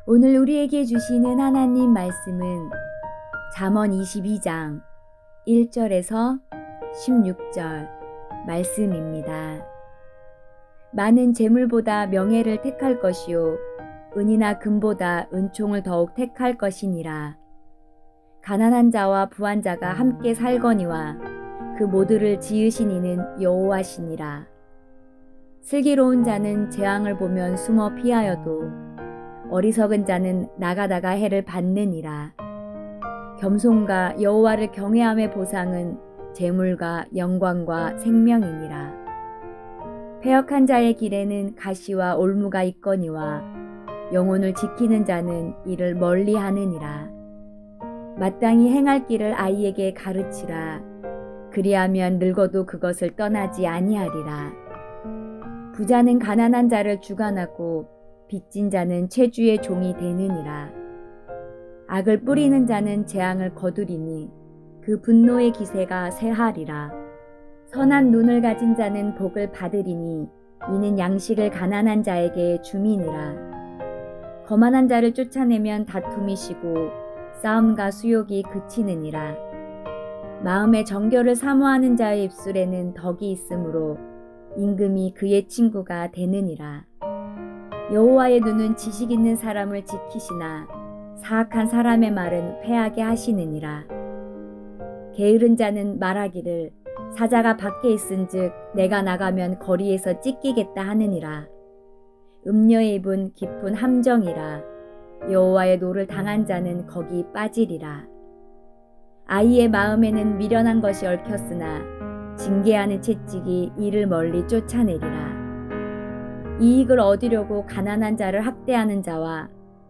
오늘 우리에게 주시는 하나님 말씀은 잠언 22장 1절에서 16절 말씀입니다. 많은 재물보다 명예를 택할 것이요 은이나 금보다 은총을 더욱 택할 것이니라. 가난한 자와 부한 자가 함께 살거니와 그 모두를 지으신 이는 여호와시니라. 슬기로운 자는 재앙을 보면 숨어 피하여도 어리석은 자는 나가다가 해를 받느니라. 겸손과 여호와를 경외함의 보상은 재물과 영광과 생명이니라. 패역한 자의 길에는 가시와 올무가 있거니와 영혼을 지키는 자는 이를 멀리 하느니라. 마땅히 행할 길을 아이에게 가르치라. 그리하면 늙어도 그것을 떠나지 아니하리라. 부자는 가난한 자를 주관하고 빚진 자는 채주의 종이 되느니라. 악을 뿌리는 자는 재앙을 거두리니 그 분노의 기세가 쇠하리라. 선한 눈을 가진 자는 복을 받으리니 이는 양식을 가난한 자에게 줌이니라. 거만한 자를 쫓아내면 다툼이 쉬고 싸움과 수욕이 그치느니라. 마음의 정결을 사모하는 자의 입술에는 덕이 있으므로 임금이 그의 친구가 되느니라. 여호와의 눈은 지식 있는 사람을 지키시나 사악한 사람의 말은 패하게 하시느니라. 게으른 자는 말하기를 사자가 밖에 있은즉 내가 나가면 거리에서 찢기겠다 하느니라. 음녀의 입은 깊은 함정이라. 여호와의 노를 당한 자는 거기 빠지리라. 아이의 마음에는 미련한 것이 얽혔으나 징계하는 채찍이 이를 멀리 쫓아내리라. 이익을 얻으려고 가난한 자를 학대하는 자와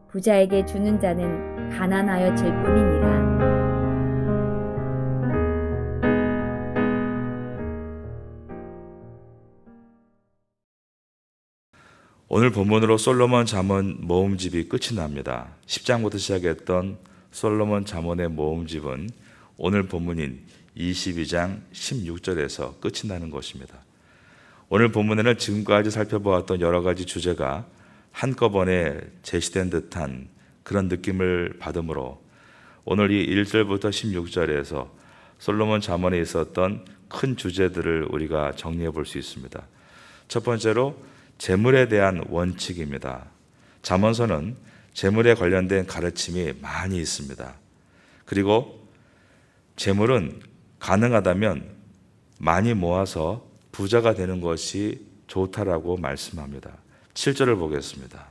부자에게 주는 자는 가난하여 질 뿐이니라. 오늘 본문으로 솔로몬 잠언 모음집이 끝이 납니다. 10장부터 시작했던 솔로몬 잠언의 모음집은 오늘 본문인 22장 16절에서 끝이 나는 것입니다. 오늘 본문에는 지금까지 살펴보았던 여러 가지 주제가 한꺼번에 제시된 듯한 그런 느낌을 받으므로 오늘 이 1절부터 16절에서 솔로몬 잠언에 있었던 큰 주제들을 우리가 정리해 볼 수 있습니다. 첫 번째로 재물에 대한 원칙입니다. 잠언서는 재물에 관련된 가르침이 많이 있습니다. 그리고 재물은 가능하다면 많이 모아서 부자가 되는 것이 좋다라고 말씀합니다. 7절을 보겠습니다.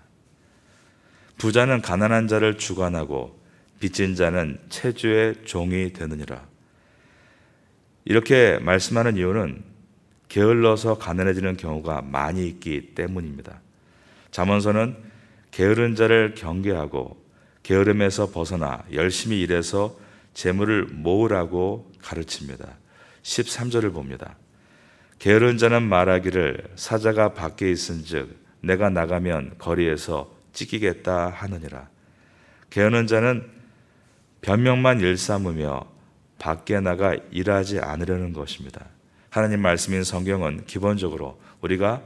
부자는 가난한 자를 주관하고 빚진 자는 채주의 종이 되느니라. 이렇게 말씀하는 이유는 게을러서 가난해지는 경우가 많이 있기 때문입니다. 잠언서는 게으른 자를 경계하고 게으름에서 벗어나 열심히 일해서 재물을 모으라고 가르칩니다. 13절을 봅니다. 게으른 자는 말하기를 사자가 밖에 있은즉 내가 나가면 거리에서 찢기겠다 하느니라. 게으른 자는 변명만 일삼으며 밖에 나가 일하지 않으려는 것입니다. 하나님 말씀인 성경은 기본적으로 우리가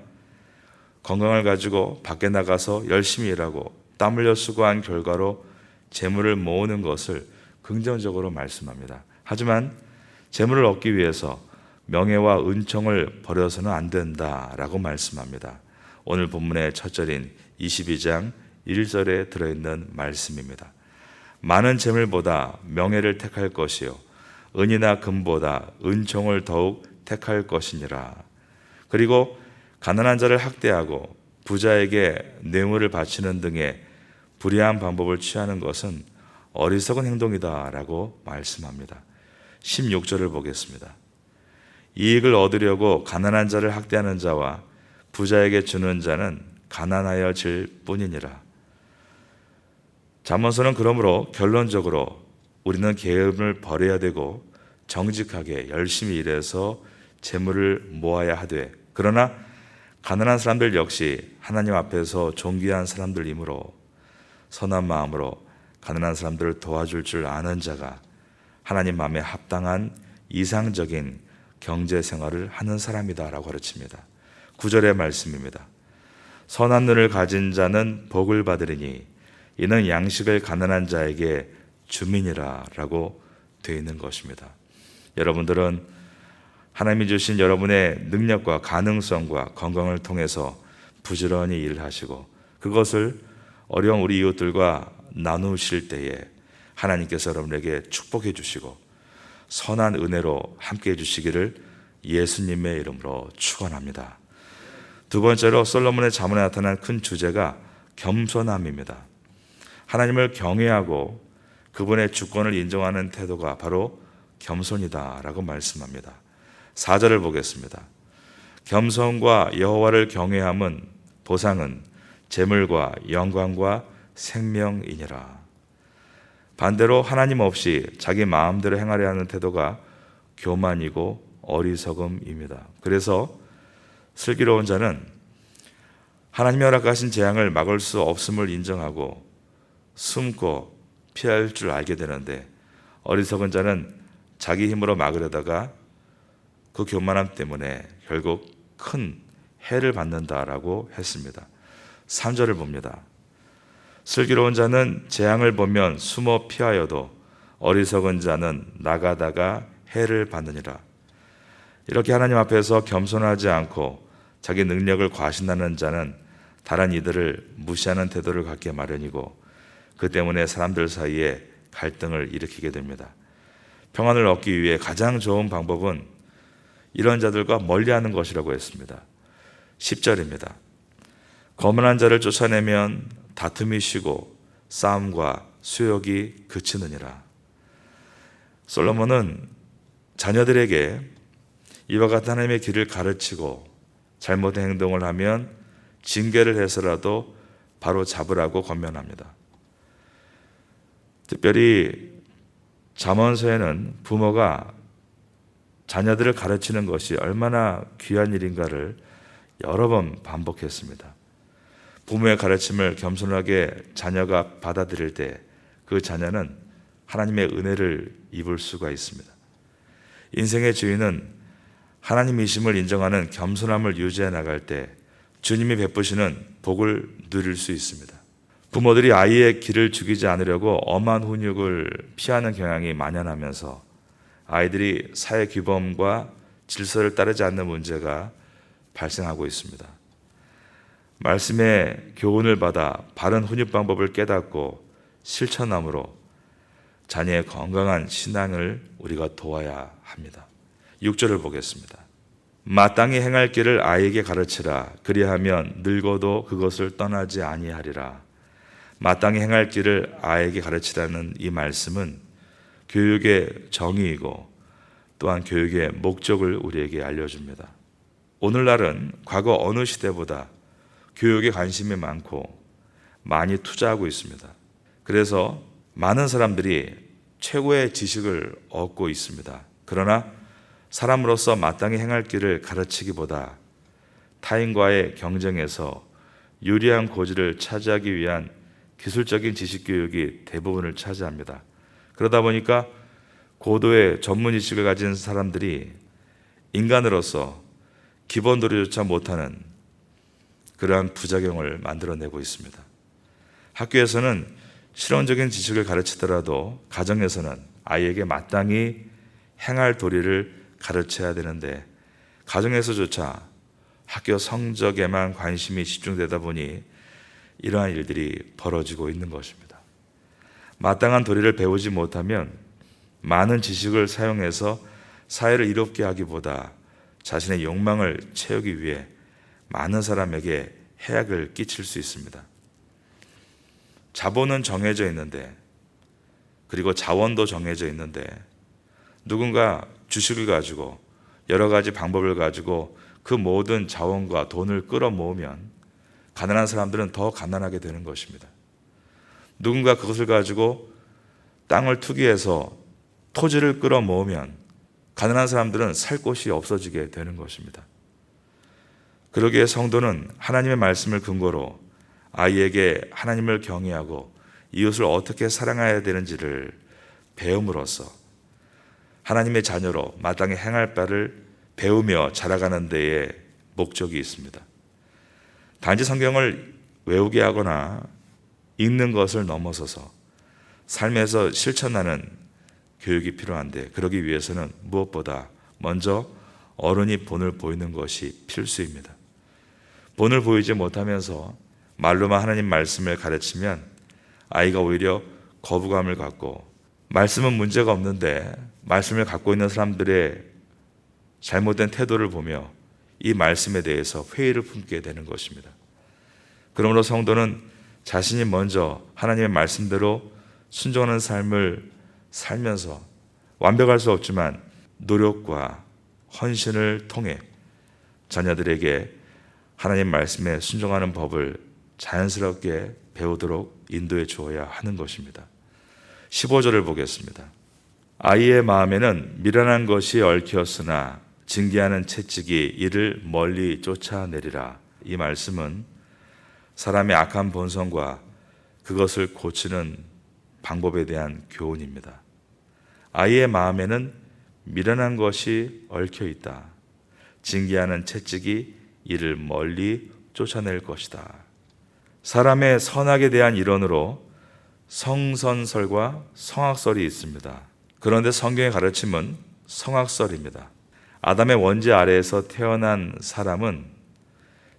건강을 가지고 밖에 나가서 열심히 일하고 땀 흘려 수고한 결과로 재물을 모으는 것을 긍정적으로 말씀합니다. 하지만 재물을 얻기 위해서 명예와 은총을 버려서는 안 된다라고 말씀합니다. 오늘 본문의 첫 절인 22장 1절에 들어있는 말씀입니다. 많은 재물보다 명예를 택할 것이요 은이나 금보다 은총을 더욱 택할 것이니라. 그리고 가난한 자를 학대하고 부자에게 뇌물을 바치는 등의 불의한 방법을 취하는 것은 어리석은 행동이다라고 말씀합니다. 16절을 보겠습니다. 이익을 얻으려고 가난한 자를 학대하는 자와 부자에게 주는 자는 가난하여 질 뿐이니라. 잠언서는 그러므로 결론적으로 우리는 게으름을 버려야 되고 정직하게 열심히 일해서 재물을 모아야 하되, 그러나 가난한 사람들 역시 하나님 앞에서 존귀한 사람들이므로 선한 마음으로 가난한 사람들을 도와줄 줄 아는 자가 하나님 마음에 합당한 이상적인 경제 생활을 하는 사람이다라고 가르칩니다. 9절의 말씀입니다. 선한 눈을 가진 자는 복을 받으리니 이는 양식을 가난한 자에게 주민이라라고 되어 있는 것입니다. 여러분들은 하나님이 주신 여러분의 능력과 가능성과 건강을 통해서 부지런히 일을 하시고 그것을 어려운 우리 이웃들과 나누실 때에 하나님께서 여러분에게 축복해 주시고 선한 은혜로 함께 해 주시기를 예수님의 이름으로 축원합니다. 두 번째로 솔로몬의 잠언에 나타난 큰 주제가 겸손함입니다. 하나님을 경외하고 그분의 주권을 인정하는 태도가 바로 겸손이다라고 말씀합니다. 4절을 보겠습니다. 겸손과 여호와를 경외함은 보상은 재물과 영광과 생명이니라. 반대로 하나님 없이 자기 마음대로 행하려 하는 태도가 교만이고 어리석음입니다. 그래서 슬기로운 자는 하나님이 허락하신 재앙을 막을 수 없음을 인정하고 숨고 피할 줄 알게 되는데 어리석은 자는 자기 힘으로 막으려다가 그 교만함 때문에 결국 큰 해를 받는다라고 했습니다. 3절을 봅니다. 슬기로운 자는 재앙을 보면 숨어 피하여도 어리석은 자는 나가다가 해를 받느니라. 이렇게 하나님 앞에서 겸손하지 않고 자기 능력을 과신하는 자는 다른 이들을 무시하는 태도를 갖게 마련이고 그 때문에 사람들 사이에 갈등을 일으키게 됩니다. 평안을 얻기 위해 가장 좋은 방법은 이런 자들과 멀리하는 것이라고 했습니다. 10절입니다. 거만한 자를 쫓아내면 다툼이 쉬고 싸움과 수욕이 그치느니라. 솔로몬은 자녀들에게 이와 같은 하나님의 길을 가르치고 잘못된 행동을 하면 징계를 해서라도 바로 잡으라고 권면합니다. 특별히 잠언서에는 부모가 자녀들을 가르치는 것이 얼마나 귀한 일인가를 여러 번 반복했습니다. 부모의 가르침을 겸손하게 자녀가 받아들일 때 그 자녀는 하나님의 은혜를 입을 수가 있습니다. 인생의 주인은 하나님이심을 인정하는 겸손함을 유지해 나갈 때 주님이 베푸시는 복을 누릴 수 있습니다. 부모들이 아이의 길을 죽이지 않으려고 엄한 훈육을 피하는 경향이 만연하면서 아이들이 사회 규범과 질서를 따르지 않는 문제가 발생하고 있습니다. 말씀의 교훈을 받아 바른 훈육 방법을 깨닫고 실천함으로 자녀의 건강한 신앙을 우리가 도와야 합니다. 6절을 보겠습니다. 마땅히 행할 길을 아이에게 가르치라. 그리하면 늙어도 그것을 떠나지 아니하리라. 마땅히 행할 길을 아이에게 가르치라는 이 말씀은 교육의 정의이고 또한 교육의 목적을 우리에게 알려줍니다. 오늘날은 과거 어느 시대보다 교육에 관심이 많고 많이 투자하고 있습니다. 그래서 많은 사람들이 최고의 지식을 얻고 있습니다. 그러나 사람으로서 마땅히 행할 길을 가르치기보다 타인과의 경쟁에서 유리한 고지를 차지하기 위한 기술적인 지식 교육이 대부분을 차지합니다. 그러다 보니까 고도의 전문 지식을 가진 사람들이 인간으로서 기본 도리조차 못하는 그러한 부작용을 만들어내고 있습니다. 학교에서는 실용적인 지식을 가르치더라도 가정에서는 아이에게 마땅히 행할 도리를 가르쳐야 되는데 가정에서조차 학교 성적에만 관심이 집중되다 보니 이러한 일들이 벌어지고 있는 것입니다. 마땅한 도리를 배우지 못하면 많은 지식을 사용해서 사회를 이롭게 하기보다 자신의 욕망을 채우기 위해 많은 사람에게 해악을 끼칠 수 있습니다. 자본은 정해져 있는데 그리고 자원도 정해져 있는데 누군가 주식을 가지고 여러 가지 방법을 가지고 그 모든 자원과 돈을 끌어모으면 가난한 사람들은 더 가난하게 되는 것입니다. 누군가 그것을 가지고 땅을 투기해서 토지를 끌어모으면 가난한 사람들은 살 곳이 없어지게 되는 것입니다. 그러기에 성도는 하나님의 말씀을 근거로 아이에게 하나님을 경외하고 이웃을 어떻게 사랑해야 되는지를 배움으로써 하나님의 자녀로 마땅히 행할 바를 배우며 자라가는 데에 목적이 있습니다. 단지 성경을 외우게 하거나 읽는 것을 넘어서서 삶에서 실천하는 교육이 필요한데, 그러기 위해서는 무엇보다 먼저 어른이 본을 보이는 것이 필수입니다. 본을 보이지 못하면서 말로만 하나님 말씀을 가르치면 아이가 오히려 거부감을 갖고, 말씀은 문제가 없는데 말씀을 갖고 있는 사람들의 잘못된 태도를 보며 이 말씀에 대해서 회의를 품게 되는 것입니다. 그러므로 성도는 자신이 먼저 하나님의 말씀대로 순종하는 삶을 살면서 완벽할 수 없지만 노력과 헌신을 통해 자녀들에게 하나님 말씀에 순종하는 법을 자연스럽게 배우도록 인도해 주어야 하는 것입니다. 15절을 보겠습니다. 아이의 마음에는 미련한 것이 얽혔으나 징계하는 채찍이 이를 멀리 쫓아내리라. 이 말씀은 사람의 악한 본성과 그것을 고치는 방법에 대한 교훈입니다. 아이의 마음에는 미련한 것이 얽혀 있다. 징계하는 채찍이 이를 멀리 쫓아낼 것이다. 사람의 선악에 대한 이론으로 성선설과 성악설이 있습니다. 그런데 성경의 가르침은 성악설입니다. 아담의 원죄 아래에서 태어난 사람은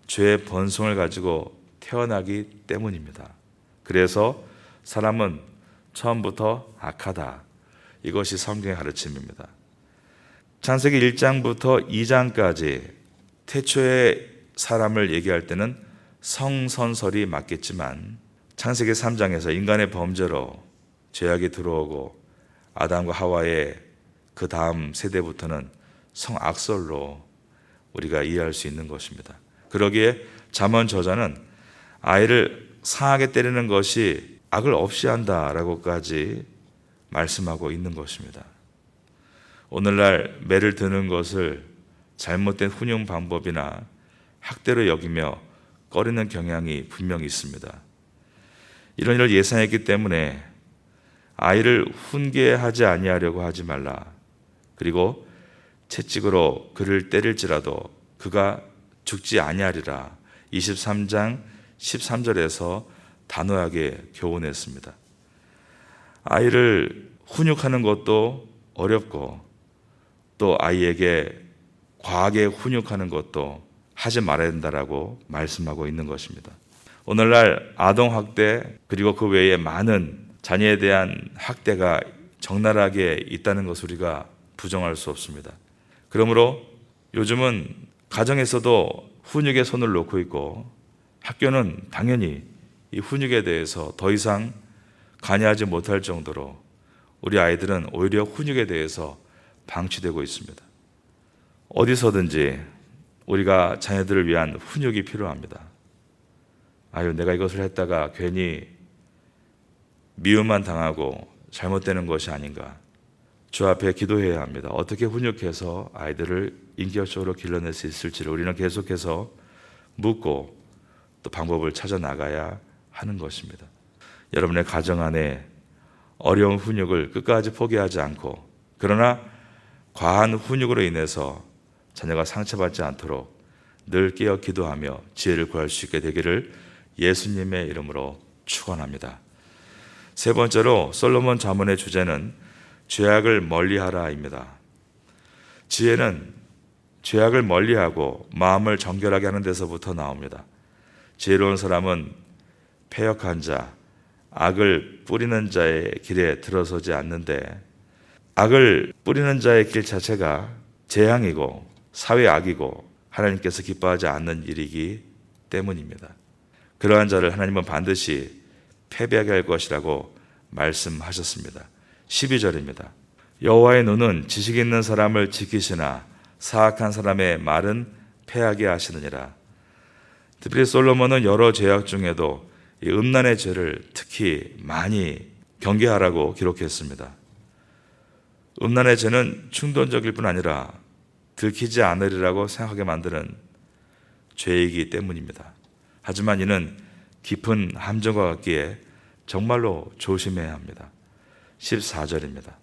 죄의 본성을 가지고 태어나기 때문입니다. 그래서 사람은 처음부터 악하다. 이것이 성경의 가르침입니다. 창세기 1장부터 2장까지 태초의 사람을 얘기할 때는 성선설이 맞겠지만, 창세기 3장에서 인간의 범죄로 죄악이 들어오고 아담과 하와의 그 다음 세대부터는 성악설로 우리가 이해할 수 있는 것입니다. 그러기에 잠언 저자는 아이를 상하게 때리는 것이 악을 없이 한다라고까지 말씀하고 있는 것입니다. 오늘날 매를 드는 것을 잘못된 훈용 방법이나 학대로 여기며 꺼리는 경향이 분명히 있습니다. 이런 일을 예상했기 때문에 아이를 훈계하지 아니하려고 하지 말라. 그리고 채찍으로 그를 때릴지라도 그가 죽지 아니하리라. 23장 13절에서 단호하게 교훈했습니다. 아이를 훈육하는 것도 어렵고 또 아이에게 과하게 훈육하는 것도 하지 말아야 된다라고 말씀하고 있는 것입니다. 오늘날 아동학대 그리고 그 외에 많은 자녀에 대한 학대가 적나라하게 있다는 것을 우리가 부정할 수 없습니다. 그러므로 요즘은 가정에서도 훈육에 손을 놓고 있고, 학교는 당연히 이 훈육에 대해서 더 이상 관여하지 못할 정도로 우리 아이들은 오히려 훈육에 대해서 방치되고 있습니다. 어디서든지 우리가 자녀들을 위한 훈육이 필요합니다. 아유, 내가 이것을 했다가 괜히 미움만 당하고 잘못되는 것이 아닌가. 주 앞에 기도해야 합니다. 어떻게 훈육해서 아이들을 인격적으로 길러낼 수 있을지를 우리는 계속해서 묻고 또 방법을 찾아 나가야 하는 것입니다. 여러분의 가정 안에 어려운 훈육을 끝까지 포기하지 않고, 그러나 과한 훈육으로 인해서 자녀가 상처받지 않도록 늘 깨어 기도하며 지혜를 구할 수 있게 되기를 예수님의 이름으로 축원합니다. 세 번째로 솔로몬 잠언의 주제는 죄악을 멀리하라입니다. 지혜는 죄악을 멀리하고 마음을 정결하게 하는 데서부터 나옵니다. 지혜로운 사람은 패역한 자, 악을 뿌리는 자의 길에 들어서지 않는데, 악을 뿌리는 자의 길 자체가 재앙이고 사회악이고 하나님께서 기뻐하지 않는 일이기 때문입니다. 그러한 자를 하나님은 반드시 패배하게 할 것이라고 말씀하셨습니다. 12절입니다. 여호와의 눈은 지식 있는 사람을 지키시나 사악한 사람의 말은 패하게 하시느니라. 특별히 솔로몬은 여러 죄악 중에도 이 음란의 죄를 특히 많이 경계하라고 기록했습니다. 음란의 죄는 충동적일 뿐 아니라 들키지 않으리라고 생각하게 만드는 죄이기 때문입니다. 하지만 이는 깊은 함정과 같기에 정말로 조심해야 합니다. 14절입니다.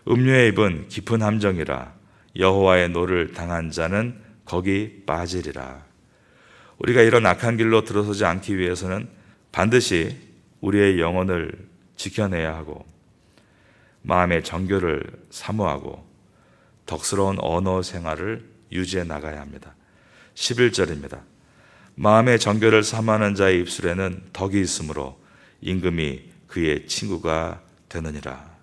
음료의 입은 깊은 함정이라 여호와의 노를 당한 자는 거기 빠지리라. 우리가 이런 악한 길로 들어서지 않기 위해서는 반드시 우리의 영혼을 지켜내야 하고 마음의 정결을 사모하고 덕스러운 언어 생활을 유지해 나가야 합니다. 11절입니다. 마음의 정결을 사모하는 자의 입술에는 덕이 있으므로 임금이 그의 친구가 되느니라.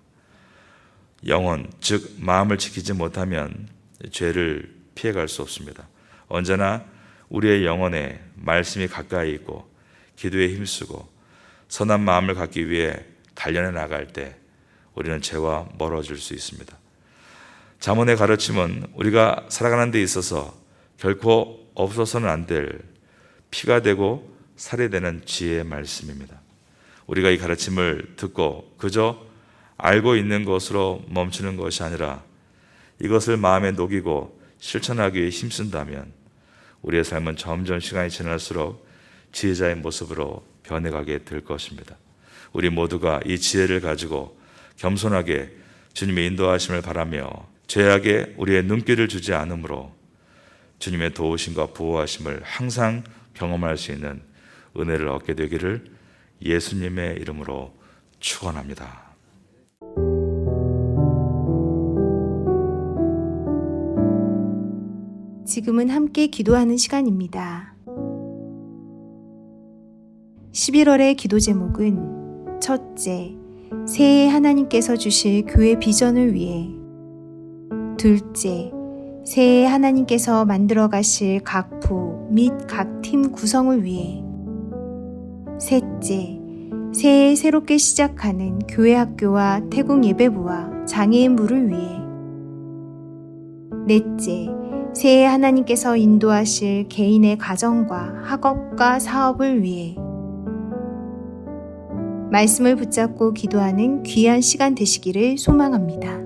영혼, 즉 마음을 지키지 못하면 죄를 피해갈 수 없습니다. 언제나 우리의 영혼에 말씀이 가까이 있고 기도에 힘쓰고 선한 마음을 갖기 위해 단련해 나갈 때 우리는 죄와 멀어질 수 있습니다. 잠언의 가르침은 우리가 살아가는 데 있어서 결코 없어서는 안 될 피가 되고 살이 되는 지혜의 말씀입니다. 우리가 이 가르침을 듣고 그저 알고 있는 것으로 멈추는 것이 아니라 이것을 마음에 녹이고 실천하기 위해 힘쓴다면 우리의 삶은 점점 시간이 지날수록 지혜자의 모습으로 변해가게 될 것입니다. 우리 모두가 이 지혜를 가지고 겸손하게 주님의 인도하심을 바라며 죄악에 우리의 눈길을 주지 않으므로 주님의 도우심과 보호하심을 항상 경험할 수 있는 은혜를 얻게 되기를 예수님의 이름으로 축원합니다. 지금은 함께 기도하는 시간입니다. 11월의 기도 제목은 첫째, 새해 하나님께서 주실 교회 비전을 위해. 둘째, 새해 하나님께서 만들어 가실 각 부 및 각 팀 구성을 위해. 셋째, 새해 새롭게 시작하는 교회 학교와 태국 예배부와 장애인부를 위해. 넷째, 새해 하나님께서 인도하실 개인의 가정과 학업과 사업을 위해. 말씀을 붙잡고 기도하는 귀한 시간 되시기를 소망합니다.